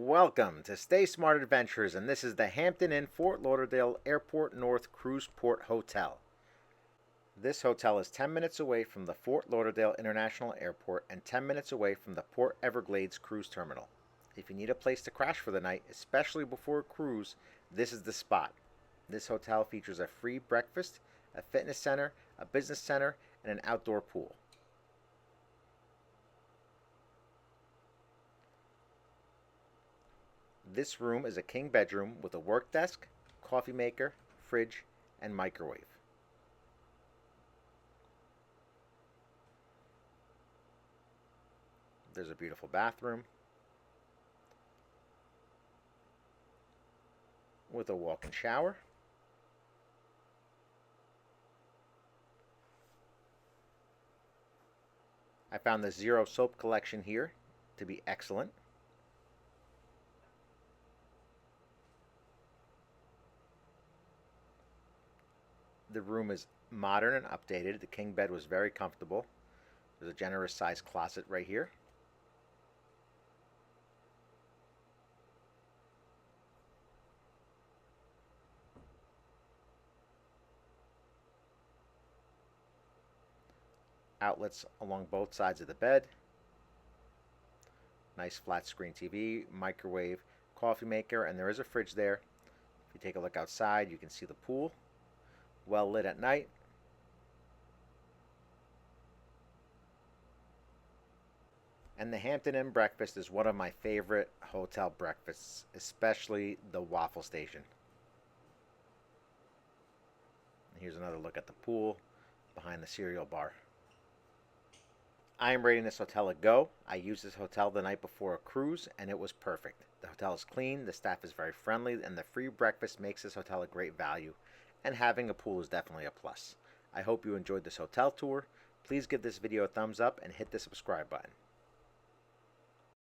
Welcome to Stay Smart Adventures, and this is the Hampton Inn Fort Lauderdale Airport North Cruise Port Hotel. This hotel is 10 minutes away from the Fort Lauderdale International Airport and 10 minutes away from the Port Everglades Cruise Terminal. If you need a place to crash for the night, especially before a cruise, this is the spot. This hotel features a free breakfast, a fitness center, a business center, and an outdoor pool. This room is a king bedroom with a work desk, coffee maker, fridge, and microwave. There's a beautiful bathroom with a walk-in shower. I found the Zero soap collection here to be excellent. The room is modern and updated. The king bed was very comfortable. There's a generous sized closet right here. Outlets along both sides of the bed. Nice flat screen TV, microwave, coffee maker, and there is a fridge there. If you take a look outside, you can see the pool. Well lit at night. And the Hampton Inn breakfast is one of my favorite hotel breakfasts, especially the waffle station. Here's another look at the pool behind the cereal bar. I am rating this hotel a go. I used this hotel the night before a cruise and it was perfect. The hotel is clean, the staff is very friendly, and the free breakfast makes this hotel a great value. And having a pool is definitely a plus. I hope you enjoyed this hotel tour. Please give this video a thumbs up and hit the subscribe button.